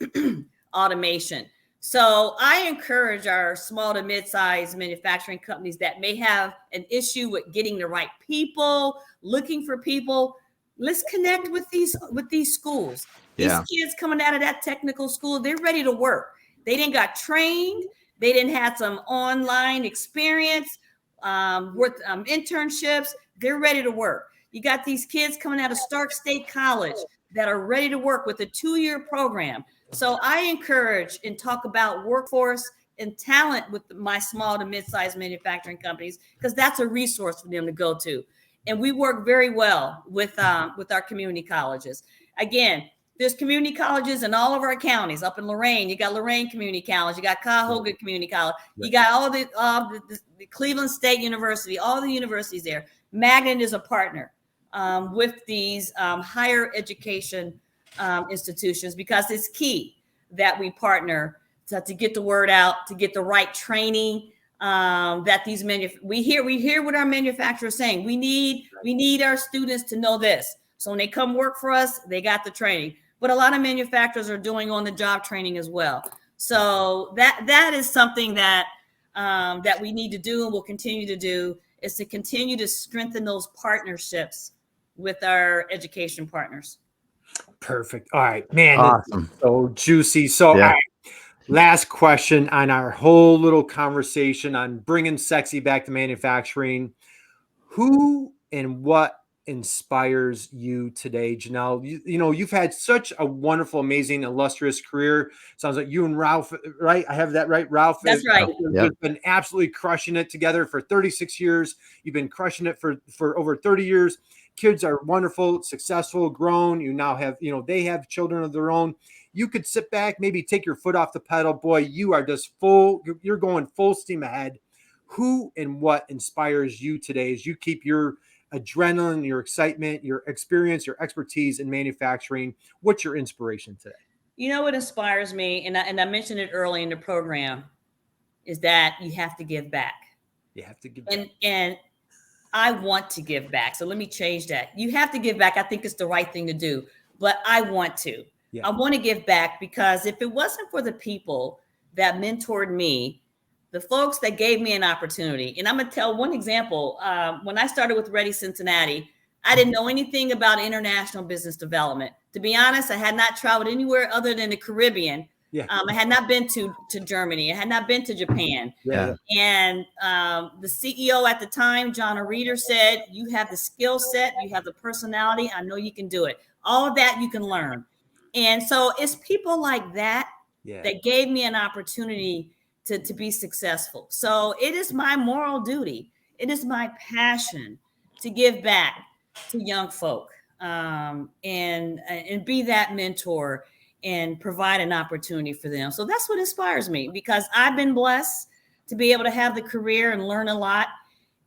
automation. So I encourage our small to mid-sized manufacturing companies that may have an issue with getting the right people, looking for people. Let's connect with these schools. These kids coming out of that technical school, they're ready to work. They didn't got trained. They didn't have some online experience with internships. They're ready to work. You got these kids coming out of Stark State College that are ready to work with a 2-year program. So I encourage and talk about workforce and talent with my small to mid-sized manufacturing companies, because that's a resource for them to go to. And we work very well with our community colleges. Again, there's community colleges in all of our counties. Up in Lorain, you got Lorain Community College, you got Cuyahoga Community College, you got all the Cleveland State University, all the universities there. Magnet is a partner with these higher education institutions, because it's key that we partner to get the word out, to get the right training. That these we hear what our manufacturers are saying. We need our students to know this. So when they come work for us, they got the training. But a lot of manufacturers are doing on-the-job training as well. So that is something that we need to do and will continue to do, is to continue to strengthen those partnerships with our education partners. Perfect. All right, man. Awesome. So juicy. So all right, last question on our whole little conversation on bringing sexy back to manufacturing. Who and what inspires you today, Janelle? You've had such a wonderful, amazing, illustrious career. Sounds like you and Ralph, right? I have that right, Ralph? That's right. You've been absolutely crushing it together for 36 years. You've been crushing it for over 30 years. Kids are wonderful, successful, grown. You now have, they have children of their own. You could sit back, maybe take your foot off the pedal. Boy, you are just you're going full steam ahead. Who and what inspires you today as you keep your adrenaline, your excitement, your experience, your expertise in manufacturing? What's your inspiration today? What inspires me, and I mentioned it early in the program, is that you have to give back. You have to give back. And I want to give back. So let me change that. You have to give back. I think it's the right thing to do, but I want to. Yeah. I want to give back, because if it wasn't for the people that mentored me, the folks that gave me an opportunity. And I'm going to tell one example. When I started with Ready Cincinnati, I didn't know anything about international business development. To be honest, I had not traveled anywhere other than the Caribbean. Yeah. I had not been to Germany. I had not been to Japan. Yeah. And the CEO at the time, John Reeder, said, you have the skill set, you have the personality. I know you can do it. All of that you can learn. And so it's people like that that gave me an opportunity to be successful. So it is my moral duty. It is my passion to give back to young folk and be that mentor and provide an opportunity for them. So that's what inspires me, because I've been blessed to be able to have the career and learn a lot.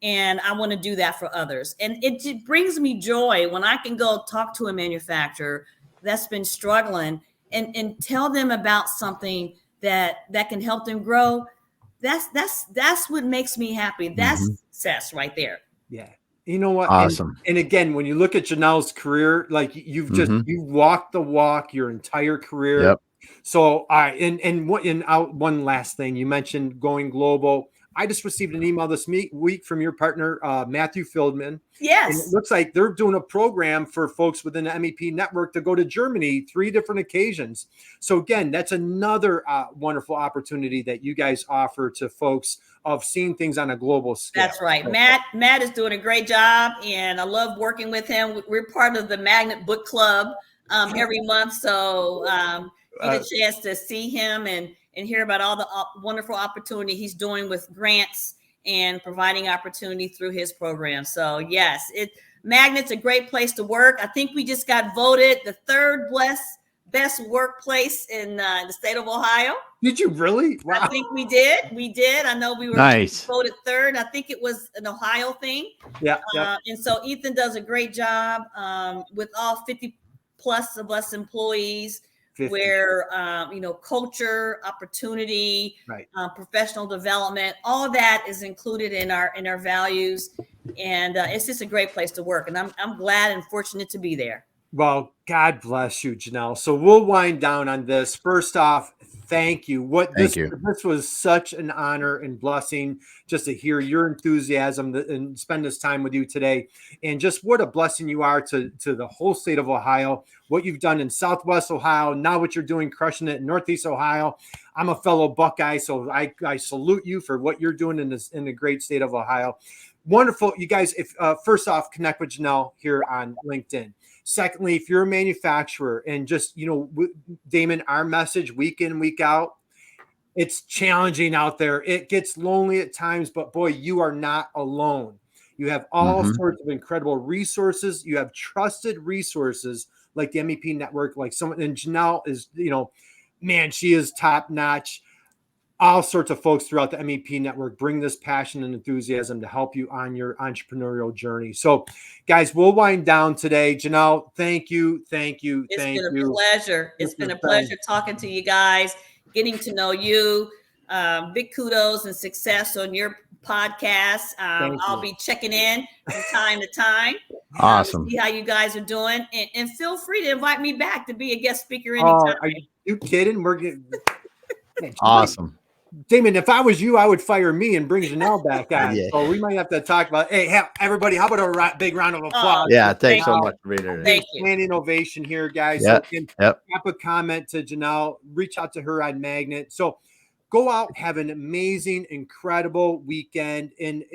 And I want to do that for others. And it brings me joy when I can go talk to a manufacturer that's been struggling and tell them about something that can help them grow. That's what makes me happy. That's success right there. Yeah. You know what? Awesome. And again, when you look at Janelle's career, like you've walked the walk your entire career. Yep. So one last thing, you mentioned going global. I just received an email this week from your partner, Matthew Fieldman. Yes. And it looks like they're doing a program for folks within the MEP network to go to Germany 3 different occasions. So again, that's another wonderful opportunity that you guys offer to folks of seeing things on a global scale. That's right. Matt is doing a great job, and I love working with him. We're part of the Magnet Book Club every month. So get a chance to see him and hear about all the wonderful opportunity he's doing with grants and providing opportunity through his program. So yes, Magnet's a great place to work. I think we just got voted the 3rd best workplace in the state of Ohio. Did you really? Wow. I think we did. I know we were voted 3rd. I think it was an Ohio thing. Yeah. And so Ethan does a great job with all 50 plus of us employees. 50. Where culture, opportunity, professional development, all that is included in our values, and it's just a great place to work. And I'm glad and fortunate to be there. Well, God bless you, Janelle. So we'll wind down on this. First off, thank you. This was such an honor and blessing just to hear your enthusiasm and spend this time with you today. And just what a blessing you are to the whole state of Ohio, what you've done in Southwest Ohio, now what you're doing, crushing it in Northeast Ohio. I'm a fellow Buckeye, so I salute you for what you're doing in the great state of Ohio. Wonderful. You guys, if first off, connect with Janelle here on LinkedIn. Secondly, if you're a manufacturer and just, Damon, our message week in, week out, it's challenging out there. It gets lonely at times, but boy, you are not alone. You have all sorts of incredible resources. You have trusted resources like the MEP network, like someone, and Janelle is, man, she is top notch. All sorts of folks throughout the MEP network bring this passion and enthusiasm to help you on your entrepreneurial journey. So, guys, we'll wind down today. Janelle, thank you. It's been a pleasure. It's been a pleasure talking to you guys, getting to know you. Big kudos and success on your podcast. I'll be checking in from time to time. Awesome. See how you guys are doing. And feel free to invite me back to be a guest speaker anytime. Are you kidding? We're getting awesome. Damon, if I was you, I would fire me and bring Janelle back on. Yeah. So we might have to talk about, everybody, how about a big round of applause? Thanks so much, Reader. Thank you. Standing ovation here, guys. Yep. So drop a comment to Janelle, reach out to her on Magnet. So go out, have an amazing, incredible weekend. And,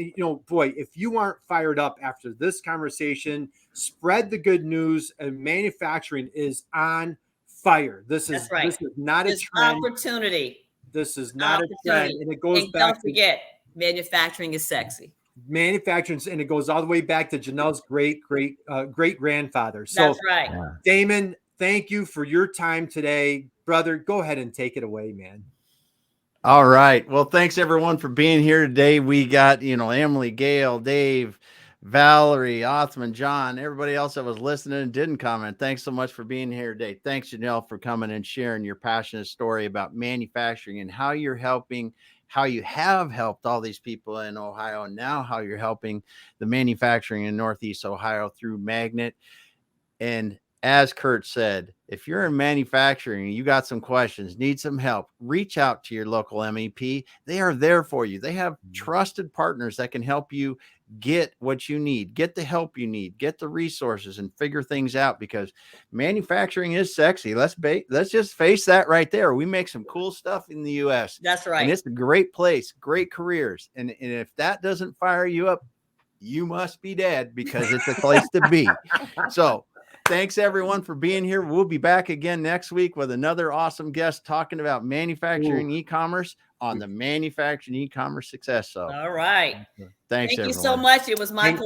boy, if you aren't fired up after this conversation, spread the good news. And manufacturing is on fire. This is not a trend. Opportunity. This is not a trend. And it goes back. Don't forget, manufacturing is sexy. Manufacturing, and it goes all the way back to Janelle's great grandfather. So, that's right. Damon, thank you for your time today. Brother, go ahead and take it away, man. All right. Well, thanks everyone for being here today. We got, Emily, Gail, Dave, Valerie, Othman, John, everybody else that was listening and didn't comment. Thanks so much for being here today. Thanks, Janelle, for coming and sharing your passionate story about manufacturing and how you have helped all these people in Ohio, and now how you're helping the manufacturing in Northeast Ohio through Magnet. And as Kurt said, if you're in manufacturing and you got some questions, need some help, reach out to your local MEP. They are there for you. They have trusted partners that can help you get what you need, get the help you need, get the resources, and figure things out, because manufacturing is sexy. Let's just face that right there. We make some cool stuff in the US. That's right. And it's a great place, great careers. And if that doesn't fire you up, you must be dead, because it's a place to be. So thanks everyone for being here. We'll be back again next week with another awesome guest talking about manufacturing e-commerce on the Manufacturing E-commerce Success Show. All right. Thanks, Thank you everyone. so much. It was my pleasure.